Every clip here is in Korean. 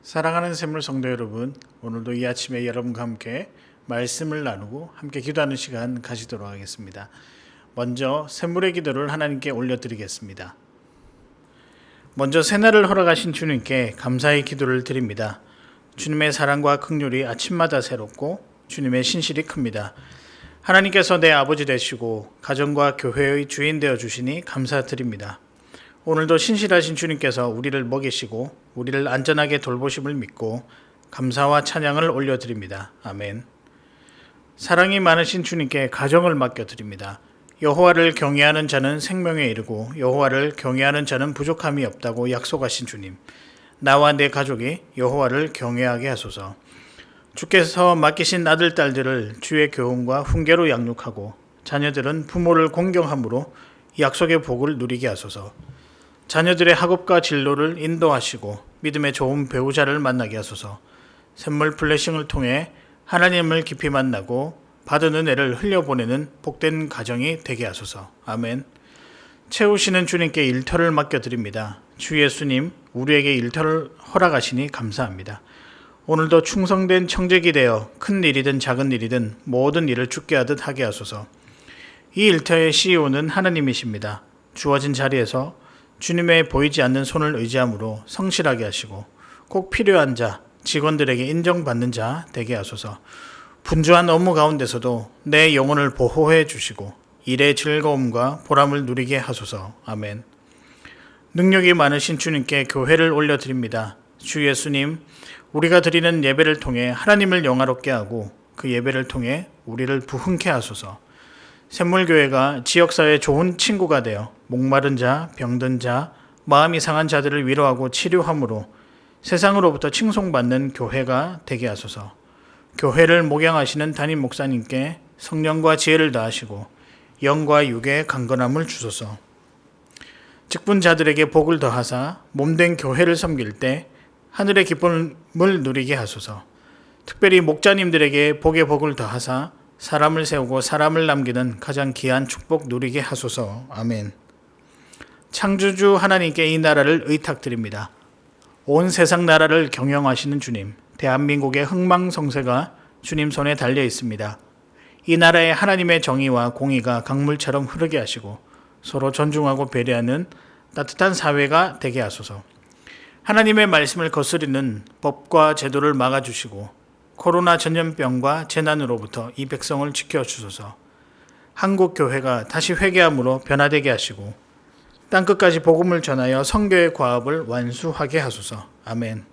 사랑하는 샘물 성도 여러분, 오늘도 이 아침에 여러분과 함께 말씀을 나누고 함께 기도하는 시간 가지도록 하겠습니다. 먼저 샘물의 기도를 하나님께 올려드리겠습니다. 먼저 새날을 허락하신 주님께 감사의 기도를 드립니다. 주님의 사랑과 긍휼이 아침마다 새롭고 주님의 신실이 큽니다. 하나님께서 내 아버지 되시고 가정과 교회의 주인 되어 주시니 감사드립니다. 오늘도 신실하신 주님께서 우리를 먹이시고 우리를 안전하게 돌보심을 믿고 감사와 찬양을 올려드립니다. 아멘. 사랑이 많으신 주님께 가정을 맡겨드립니다. 여호와를 경외하는 자는 생명에 이르고 여호와를 경외하는 자는 부족함이 없다고 약속하신 주님, 나와 내 가족이 여호와를 경외하게 하소서. 주께서 맡기신 아들, 딸들을 주의 교훈과 훈계로 양육하고 자녀들은 부모를 공경함으로 약속의 복을 누리게 하소서. 자녀들의 학업과 진로를 인도하시고 믿음의 좋은 배우자를 만나게 하소서. 샘물 블레싱을 통해 하나님을 깊이 만나고 받은 은혜를 흘려보내는 복된 가정이 되게 하소서. 아멘. 채우시는 주님께 일터를 맡겨드립니다. 주 예수님, 우리에게 일터를 허락하시니 감사합니다. 오늘도 충성된 청지기 되어 큰 일이든 작은 일이든 모든 일을 주께 하듯 하게 하소서. 이 일터의 CEO는 하나님이십니다. 주어진 자리에서 주님의 보이지 않는 손을 의지함으로 성실하게 하시고 꼭 필요한 자, 직원들에게 인정받는 자 되게 하소서. 분주한 업무 가운데서도 내 영혼을 보호해 주시고 일의 즐거움과 보람을 누리게 하소서. 아멘. 능력이 많으신 주님께 교회를 올려드립니다. 주 예수님, 우리가 드리는 예배를 통해 하나님을 영화롭게 하고 그 예배를 통해 우리를 부흥케 하소서. 샘물교회가 지역사회의 좋은 친구가 되어 목마른 자, 병든 자, 마음이 상한 자들을 위로하고 치료함으로 세상으로부터 칭송받는 교회가 되게 하소서. 교회를 목양하시는 담임 목사님께 성령과 지혜를 다하시고 영과 육의 강건함을 주소서. 직분자들에게 복을 더하사 몸된 교회를 섬길 때 하늘의 기쁨을 누리게 하소서. 특별히 목자님들에게 복의 복을 더하사 사람을 세우고 사람을 남기는 가장 귀한 축복 누리게 하소서. 아멘. 창조주 하나님께 이 나라를 의탁드립니다. 온 세상 나라를 경영하시는 주님, 대한민국의 흥망성쇠가 주님 손에 달려 있습니다. 이 나라에 하나님의 정의와 공의가 강물처럼 흐르게 하시고 서로 존중하고 배려하는 따뜻한 사회가 되게 하소서. 하나님의 말씀을 거스르는 법과 제도를 막아주시고 코로나 전염병과 재난으로부터 이 백성을 지켜주소서. 한국 교회가 다시 회개함으로 변화되게 하시고 땅끝까지 복음을 전하여 선교의 과업을 완수하게 하소서. 아멘.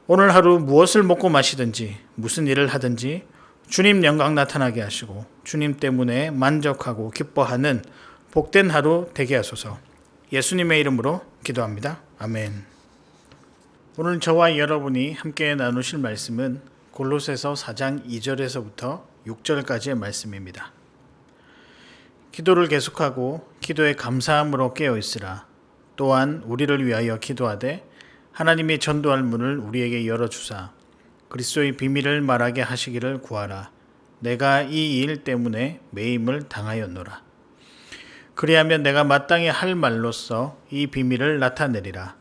오늘 하루 무엇을 먹고 마시든지 무슨 일을 하든지 주님 영광 나타나게 하시고 주님 때문에 만족하고 기뻐하는 복된 하루 되게 하소서. 예수님의 이름으로 기도합니다. 아멘. 오늘 저와 여러분이 함께 나누실 말씀은 골로새서 4장 2절에서부터 6절까지의 말씀입니다. 기도를 계속하고 기도에 감사함으로 깨어 있으라. 또한 우리를 위하여 기도하되 하나님이 전도할 문을 우리에게 열어주사 그리스도의 비밀을 말하게 하시기를 구하라. 내가 이 일 때문에 매임을 당하였노라. 그리하면 내가 마땅히 할 말로써 이 비밀을 나타내리라.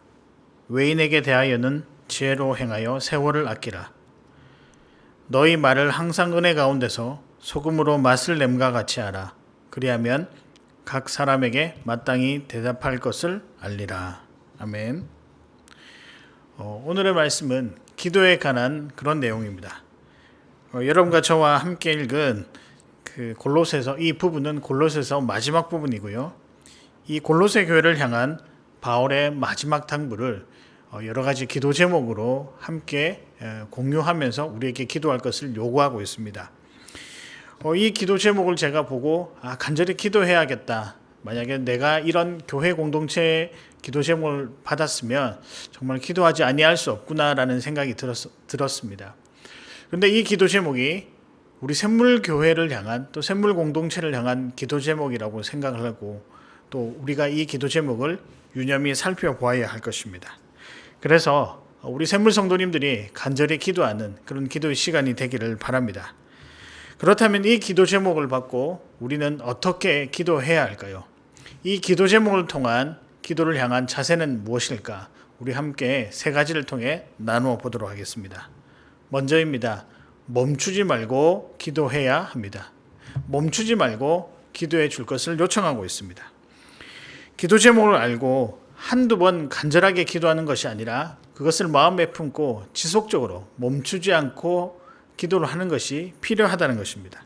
외인에게 대하여는 지혜로 행하여 세월을 아끼라. 너희 말을 항상 은혜 가운데서 소금으로 맛을 냄과 같이 하라. 그리하면 각 사람에게 마땅히 대답할 것을 알리라. 아멘. 오늘의 말씀은 기도에 관한 그런 내용입니다. 여러분과 저와 함께 읽은 골로새서 이 부분은 골로새서 마지막 부분이고요. 이 골로새 교회를 향한 바울의 마지막 당부를 여러 가지 기도 제목으로 함께 공유하면서 우리에게 기도할 것을 요구하고 있습니다. 이 기도 제목을 제가 보고 간절히 기도해야겠다. 만약에 내가 이런 교회 공동체의 기도 제목을 받았으면 정말 기도하지 아니할 수 없구나라는 생각이 들었습니다. 그런데 이 기도 제목이 우리 샘물교회를 향한 또 샘물 공동체를 향한 기도 제목이라고 생각을 하고 또 우리가 이 기도 제목을 유념히 살펴보아야 할 것입니다. 그래서 우리 샘물 성도님들이 간절히 기도하는 그런 기도의 시간이 되기를 바랍니다. 그렇다면 이 기도 제목을 받고 우리는 어떻게 기도해야 할까요? 이 기도 제목을 통한 기도를 향한 자세는 무엇일까? 우리 함께 세 가지를 통해 나누어 보도록 하겠습니다. 먼저입니다. 멈추지 말고 기도해야 합니다. 멈추지 말고 기도해 줄 것을 요청하고 있습니다. 기도 제목을 알고 한두 번 간절하게 기도하는 것이 아니라 그것을 마음에 품고 지속적으로 멈추지 않고 기도를 하는 것이 필요하다는 것입니다.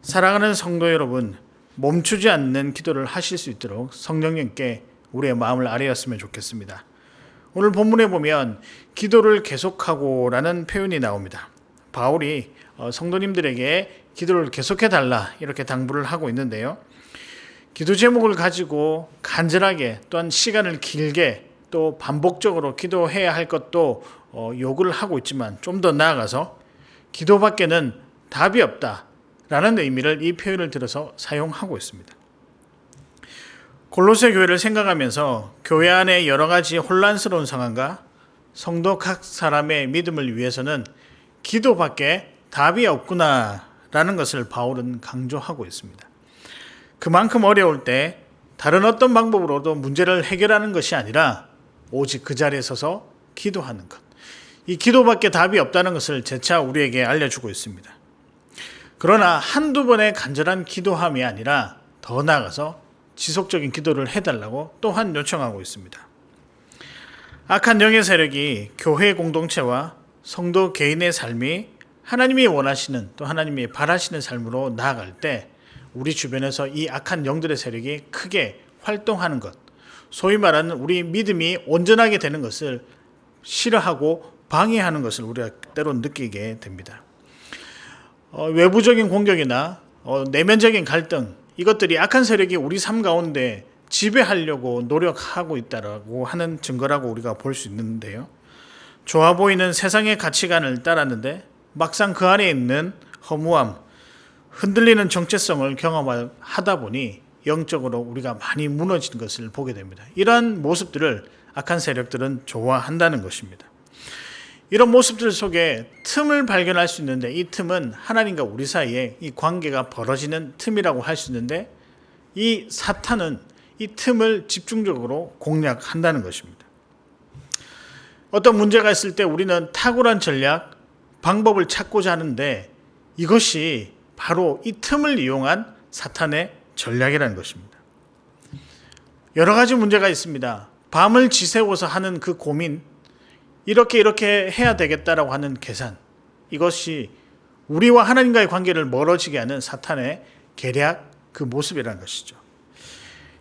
사랑하는 성도 여러분, 멈추지 않는 기도를 하실 수 있도록 성령님께 우리의 마음을 아뢰었으면 좋겠습니다. 오늘 본문에 보면 기도를 계속하고 라는 표현이 나옵니다. 바울이 성도님들에게 기도를 계속해 달라 이렇게 당부를 하고 있는데요. 기도 제목을 가지고 간절하게 또한 시간을 길게 또 반복적으로 기도해야 할 것도 요구를 하고 있지만 좀 더 나아가서 기도밖에는 답이 없다라는 의미를 이 표현을 들어서 사용하고 있습니다. 골로새 교회를 생각하면서 교회 안에 여러 가지 혼란스러운 상황과 성도 각 사람의 믿음을 위해서는 기도밖에 답이 없구나라는 것을 바울은 강조하고 있습니다. 그만큼 어려울 때 다른 어떤 방법으로도 문제를 해결하는 것이 아니라 오직 그 자리에 서서 기도하는 것. 이 기도밖에 답이 없다는 것을 재차 우리에게 알려주고 있습니다. 그러나 한두 번의 간절한 기도함이 아니라 더 나아가서 지속적인 기도를 해달라고 또한 요청하고 있습니다. 악한 영의 세력이 교회 공동체와 성도 개인의 삶이 하나님이 원하시는 또 하나님이 바라시는 삶으로 나아갈 때 우리 주변에서 이 악한 영들의 세력이 크게 활동하는 것, 소위 말하는 우리 믿음이 온전하게 되는 것을 싫어하고 방해하는 것을 우리가 때론 느끼게 됩니다. 외부적인 공격이나 내면적인 갈등, 이것들이 악한 세력이 우리 삶 가운데 지배하려고 노력하고 있다고 하는 증거라고 우리가 볼 수 있는데요. 좋아 보이는 세상의 가치관을 따랐는데 막상 그 안에 있는 허무함, 흔들리는 정체성을 경험하다 보니 영적으로 우리가 많이 무너진 것을 보게 됩니다. 이러한 모습들을 악한 세력들은 좋아한다는 것입니다. 이런 모습들 속에 틈을 발견할 수 있는데 이 틈은 하나님과 우리 사이에 이 관계가 벌어지는 틈이라고 할 수 있는데 이 사탄은 이 틈을 집중적으로 공략한다는 것입니다. 어떤 문제가 있을 때 우리는 탁월한 전략, 방법을 찾고자 하는데 이것이 바로 이 틈을 이용한 사탄의 전략이라는 것입니다. 여러 가지 문제가 있습니다. 밤을 지새워서 하는 그 고민, 이렇게 해야 되겠다라고 하는 계산, 이것이 우리와 하나님과의 관계를 멀어지게 하는 사탄의 계략, 그 모습이라는 것이죠.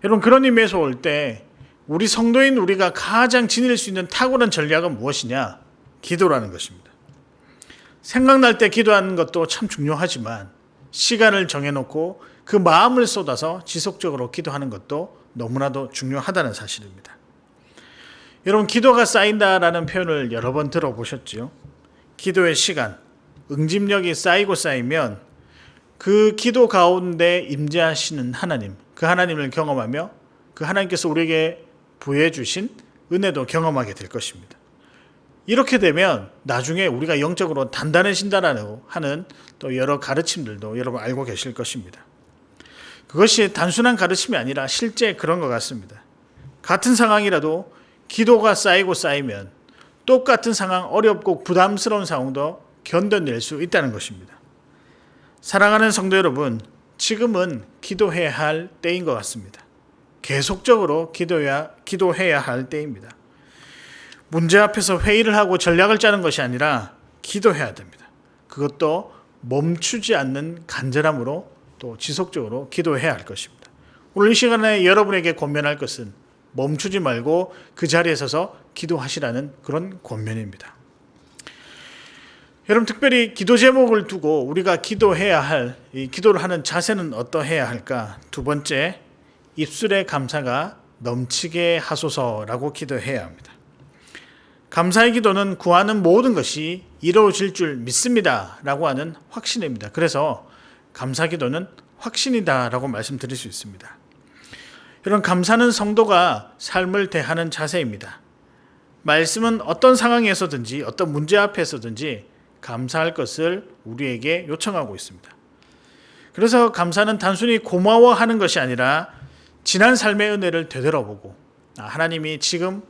여러분, 그런 의미에서 올 때 우리 성도인 우리가 가장 지닐 수 있는 탁월한 전략은 무엇이냐? 기도라는 것입니다. 생각날 때 기도하는 것도 참 중요하지만 시간을 정해놓고 그 마음을 쏟아서 지속적으로 기도하는 것도 너무나도 중요하다는 사실입니다. 여러분, 기도가 쌓인다라는 표현을 여러 번 들어보셨지요? 기도의 시간, 응집력이 쌓이면 그 기도 가운데 임재하시는 하나님, 그 하나님을 경험하며 그 하나님께서 우리에게 부여해 주신 은혜도 경험하게 될 것입니다. 이렇게 되면 나중에 우리가 영적으로 단단해진다라는 하는 또 여러 가르침들도 여러분 알고 계실 것입니다. 그것이 단순한 가르침이 아니라 실제 그런 것 같습니다. 같은 상황이라도 기도가 쌓이면 똑같은 상황, 어렵고 부담스러운 상황도 견뎌낼 수 있다는 것입니다. 사랑하는 성도 여러분, 지금은 기도해야 할 때인 것 같습니다. 계속적으로 기도해야 할 때입니다. 문제 앞에서 회의를 하고 전략을 짜는 것이 아니라 기도해야 됩니다. 그것도 멈추지 않는 간절함으로 또 지속적으로 기도해야 할 것입니다. 오늘 이 시간에 여러분에게 권면할 것은 멈추지 말고 그 자리에 서서 기도하시라는 그런 권면입니다. 여러분, 특별히 기도 제목을 두고 우리가 기도해야 할, 이 기도를 하는 자세는 어떠해야 할까? 두 번째, 입술의 감사가 넘치게 하소서라고 기도해야 합니다. 감사의 기도는 구하는 모든 것이 이루어질 줄 믿습니다 라고 하는 확신입니다. 그래서 감사 기도는 확신이다 라고 말씀드릴 수 있습니다. 이런 감사는 성도가 삶을 대하는 자세입니다. 말씀은 어떤 상황에서든지 어떤 문제 앞에서든지 감사할 것을 우리에게 요청하고 있습니다. 그래서 감사는 단순히 고마워하는 것이 아니라 지난 삶의 은혜를 되돌아보고 하나님이 지금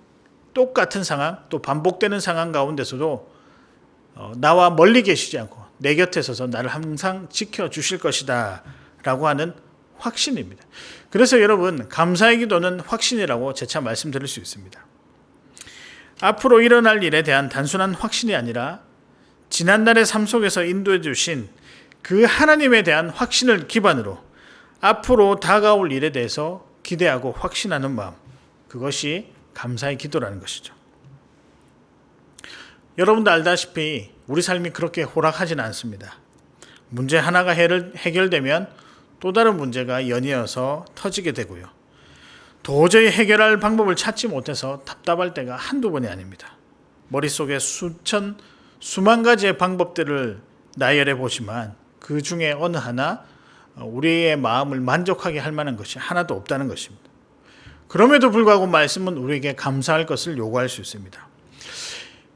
똑같은 상황, 또 반복되는 상황 가운데서도 나와 멀리 계시지 않고 내 곁에 서서 나를 항상 지켜주실 것이다 라고 하는 확신입니다. 그래서 여러분, 감사의 기도는 확신이라고 재차 말씀드릴 수 있습니다. 앞으로 일어날 일에 대한 단순한 확신이 아니라 지난날의 삶 속에서 인도해 주신 그 하나님에 대한 확신을 기반으로 앞으로 다가올 일에 대해서 기대하고 확신하는 마음, 그것이 감사의 기도라는 것이죠. 여러분도 알다시피 우리 삶이 그렇게 호락하지는 않습니다. 문제 하나가 해결되면 또 다른 문제가 연이어서 터지게 되고요. 도저히 해결할 방법을 찾지 못해서 답답할 때가 한두 번이 아닙니다. 머릿속에 수만 가지의 방법들을 나열해 보지만 그 중에 어느 하나 우리의 마음을 만족하게 할 만한 것이 하나도 없다는 것입니다. 그럼에도 불구하고 말씀은 우리에게 감사할 것을 요구할 수 있습니다.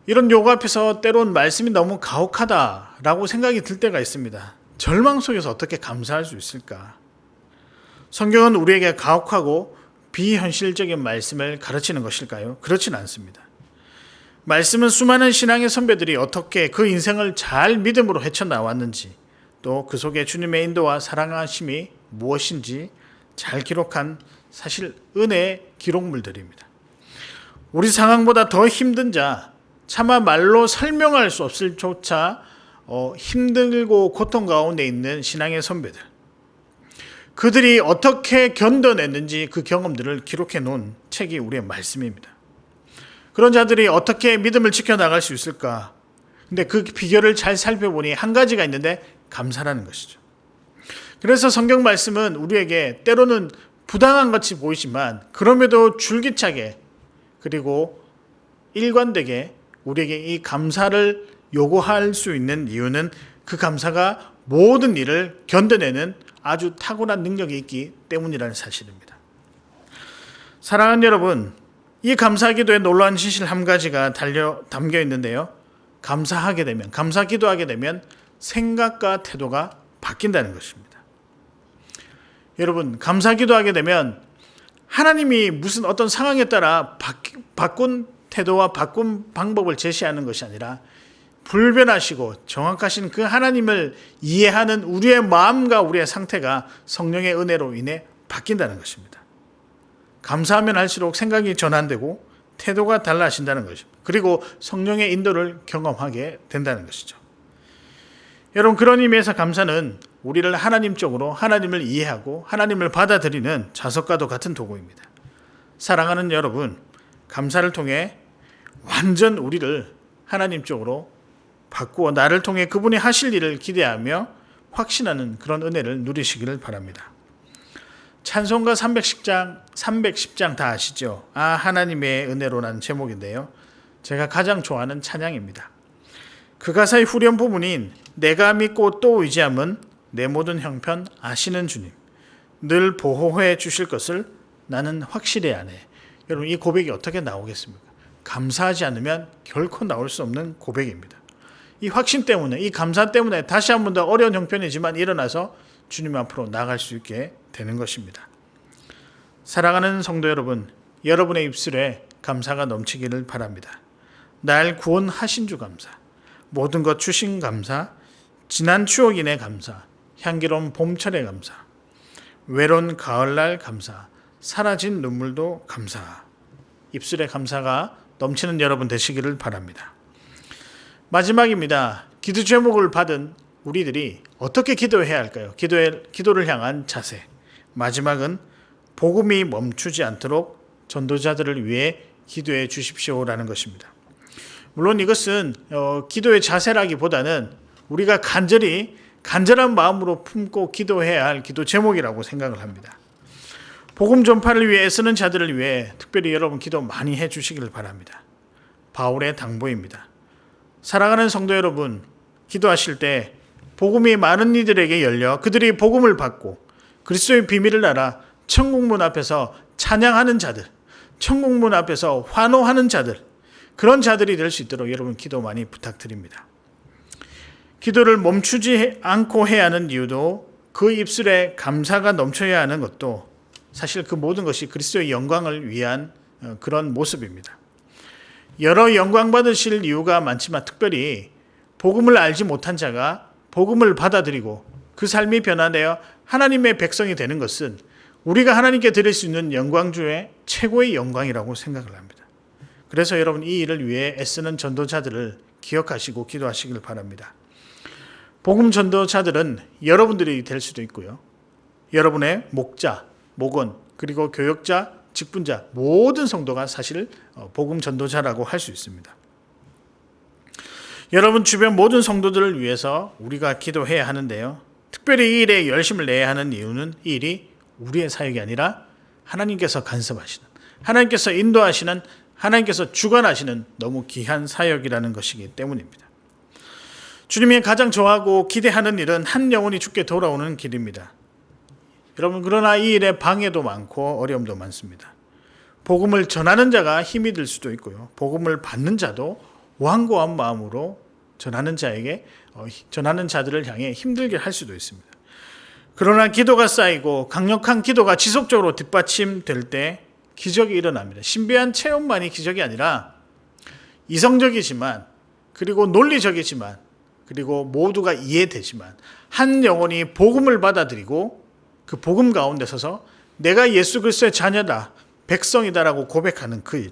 이런 요구 앞에서 때론 말씀이 너무 가혹하다라고 생각이 들 때가 있습니다. 절망 속에서 어떻게 감사할 수 있을까? 성경은 우리에게 가혹하고 비현실적인 말씀을 가르치는 것일까요? 그렇지는 않습니다. 말씀은 수많은 신앙의 선배들이 어떻게 그 인생을 잘 믿음으로 헤쳐나왔는지, 또 그 속에 주님의 인도와 사랑하심이 무엇인지 잘 기록한 사실 은혜의 기록물들입니다. 우리 상황보다 더 힘든 자, 차마 말로 설명할 수 없을 조차 힘들고 고통 가운데 있는 신앙의 선배들, 그들이 어떻게 견뎌냈는지 그 경험들을 기록해 놓은 책이 우리의 말씀입니다. 그런 자들이 어떻게 믿음을 지켜나갈 수 있을까? 근데 그 비결을 잘 살펴보니 한 가지가 있는데 감사라는 것이죠. 그래서 성경 말씀은 우리에게 때로는 부당한 것이 보이지만 그럼에도 줄기차게 그리고 일관되게 우리에게 이 감사를 요구할 수 있는 이유는 그 감사가 모든 일을 견뎌내는 아주 탁월한 능력이 있기 때문이라는 사실입니다. 사랑하는 여러분, 이 감사기도에 놀라운 진실 한 가지가 담겨 있는데요. 감사하게 되면, 감사 기도하게 되면 생각과 태도가 바뀐다는 것입니다. 여러분, 감사 기도하게 되면 하나님이 무슨 어떤 상황에 따라 바꾼 태도와 바꾼 방법을 제시하는 것이 아니라 불변하시고 정확하신 그 하나님을 이해하는 우리의 마음과 우리의 상태가 성령의 은혜로 인해 바뀐다는 것입니다. 감사하면 할수록 생각이 전환되고 태도가 달라진다는 것입니다. 그리고 성령의 인도를 경험하게 된다는 것이죠. 여러분, 그런 의미에서 감사는 우리를 하나님 쪽으로 하나님을 이해하고 하나님을 받아들이는 자석과도 같은 도구입니다. 사랑하는 여러분, 감사를 통해 완전 우리를 하나님 쪽으로 바꾸어 나를 통해 그분이 하실 일을 기대하며 확신하는 그런 은혜를 누리시기를 바랍니다. 찬송가 310장 다 아시죠? 하나님의 은혜로라는 제목인데요. 제가 가장 좋아하는 찬양입니다. 그 가사의 후렴 부분인 내가 믿고 또 의지함은 내 모든 형편 아시는 주님, 늘 보호해 주실 것을 나는 확실히 아네. 여러분, 이 고백이 어떻게 나오겠습니까? 감사하지 않으면 결코 나올 수 없는 고백입니다. 이 확신 때문에, 이 감사 때문에 다시 한 번 더 어려운 형편이지만 일어나서 주님 앞으로 나아갈 수 있게 되는 것입니다. 사랑하는 성도 여러분, 여러분의 입술에 감사가 넘치기를 바랍니다. 날 구원하신 주 감사, 모든 것 주신 감사, 지난 추억인의 감사, 향기로운 봄철의 감사, 외로운 가을날 감사, 사라진 눈물도 감사. 입술에 감사가 넘치는 여러분 되시기를 바랍니다. 마지막입니다. 기도 제목을 받은 우리들이 어떻게 기도해야 할까요? 기도를 향한 자세. 마지막은 복음이 멈추지 않도록 전도자들을 위해 기도해 주십시오라는 것입니다. 물론 이것은 기도의 자세라기보다는 우리가 간절한 마음으로 품고 기도해야 할 기도 제목이라고 생각을 합니다. 복음 전파를 위해 애쓰는 자들을 위해 특별히 여러분 기도 많이 해 주시기를 바랍니다. 바울의 당부입니다. 사랑하는 성도 여러분, 기도하실 때 복음이 많은 이들에게 열려 그들이 복음을 받고 그리스도의 비밀을 알아 천국문 앞에서 찬양하는 자들, 천국문 앞에서 환호하는 자들, 그런 자들이 될 수 있도록 여러분 기도 많이 부탁드립니다. 기도를 멈추지 않고 해야 하는 이유도 그 입술에 감사가 넘쳐야 하는 것도 사실 그 모든 것이 그리스도의 영광을 위한 그런 모습입니다. 여러 영광 받으실 이유가 많지만 특별히 복음을 알지 못한 자가 복음을 받아들이고 그 삶이 변화되어 하나님의 백성이 되는 것은 우리가 하나님께 드릴 수 있는 영광 중에 최고의 영광이라고 생각을 합니다. 그래서 여러분 이 일을 위해 애쓰는 전도자들을 기억하시고 기도하시길 바랍니다. 복음 전도자들은 여러분들이 될 수도 있고요. 여러분의 목자, 목원, 그리고 교역자, 직분자 모든 성도가 사실 복음 전도자라고 할 수 있습니다. 여러분 주변 모든 성도들을 위해서 우리가 기도해야 하는데요. 특별히 이 일에 열심을 내야 하는 이유는 이 일이 우리의 사역이 아니라 하나님께서 간섭하시는, 하나님께서 인도하시는, 하나님께서 주관하시는 너무 귀한 사역이라는 것이기 때문입니다. 주님이 가장 좋아하고 기대하는 일은 한 영혼이 주께 돌아오는 길입니다. 여러분 그러나 이 일에 방해도 많고 어려움도 많습니다. 복음을 전하는 자가 힘이 들 수도 있고요. 복음을 받는 자도 완고한 마음으로 전하는 자들을 향해 힘들게 할 수도 있습니다. 그러나 기도가 쌓이고 강력한 기도가 지속적으로 뒷받침될 때 기적이 일어납니다. 신비한 체험만이 기적이 아니라 이성적이지만 그리고 논리적이지만 그리고 모두가 이해되지만 한 영혼이 복음을 받아들이고 그 복음 가운데 서서 내가 예수 그리스도의 자녀다, 백성이다라고 고백하는 그 일.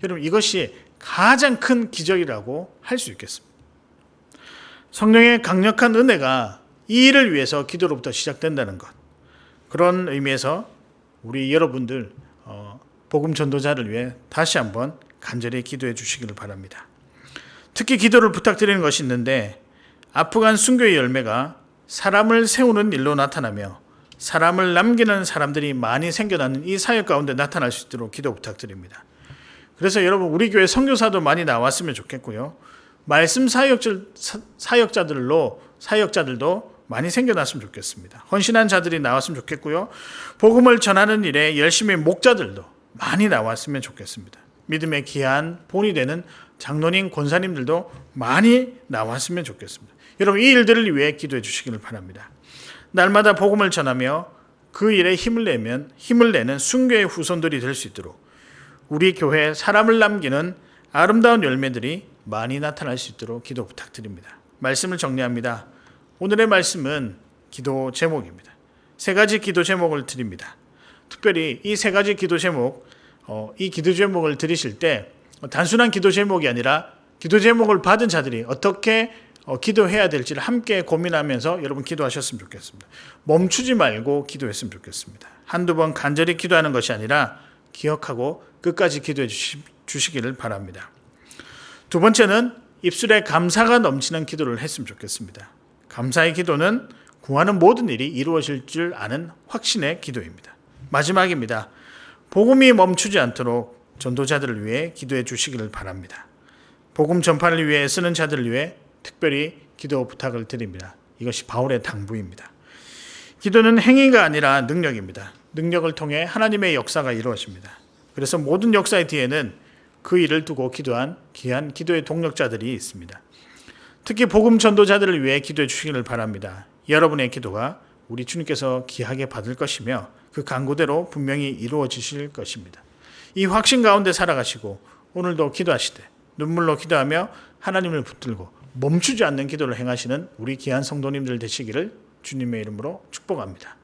여러분 이것이 가장 큰 기적이라고 할 수 있겠습니다. 성령의 강력한 은혜가 이 일을 위해서 기도로부터 시작된다는 것. 그런 의미에서 우리 여러분들 복음 전도자를 위해 다시 한번 간절히 기도해 주시기를 바랍니다. 특히 기도를 부탁드리는 것이 있는데 아프간 순교의 열매가 사람을 세우는 일로 나타나며 사람을 남기는 사람들이 많이 생겨나는 이 사역 가운데 나타날 수 있도록 기도 부탁드립니다. 그래서 여러분 우리 교회 선교사도 많이 나왔으면 좋겠고요. 말씀 사역자들도 많이 생겨났으면 좋겠습니다. 헌신한 자들이 나왔으면 좋겠고요. 복음을 전하는 일에 열심히 목자들도 많이 나왔으면 좋겠습니다. 믿음의 귀한 본이 되는 장로님, 권사님들도 많이 나왔으면 좋겠습니다. 여러분 이 일들을 위해 기도해 주시기를 바랍니다. 날마다 복음을 전하며 그 일에 힘을 내는 순교의 후손들이 될 수 있도록 우리 교회에 사람을 남기는 아름다운 열매들이 많이 나타날 수 있도록 기도 부탁드립니다. 말씀을 정리합니다. 오늘의 말씀은 기도 제목입니다. 세 가지 기도 제목을 드립니다. 특별히 이 세 가지 기도 제목, 이 기도 제목을 드리실 때 단순한 기도 제목이 아니라 기도 제목을 받은 자들이 어떻게 기도해야 될지를 함께 고민하면서 여러분 기도하셨으면 좋겠습니다. 멈추지 말고 기도했으면 좋겠습니다. 한두 번 간절히 기도하는 것이 아니라 기억하고 끝까지 기도해 주시기를 바랍니다. 두 번째는 입술에 감사가 넘치는 기도를 했으면 좋겠습니다. 감사의 기도는 구하는 모든 일이 이루어질 줄 아는 확신의 기도입니다. 마지막입니다. 복음이 멈추지 않도록 전도자들을 위해 기도해 주시기를 바랍니다. 복음 전파를 위해 쓰는 자들을 위해 특별히 기도 부탁을 드립니다. 이것이 바울의 당부입니다. 기도는 행위가 아니라 능력입니다. 능력을 통해 하나님의 역사가 이루어집니다. 그래서 모든 역사의 뒤에는 그 일을 두고 기도한 귀한 기도의 동력자들이 있습니다. 특히 복음 전도자들을 위해 기도해 주시기를 바랍니다. 여러분의 기도가 우리 주님께서 귀하게 받을 것이며 그 간구대로 분명히 이루어지실 것입니다. 이 확신 가운데 살아가시고 오늘도 기도하시되 눈물로 기도하며 하나님을 붙들고 멈추지 않는 기도를 행하시는 우리 귀한 성도님들 되시기를 주님의 이름으로 축복합니다.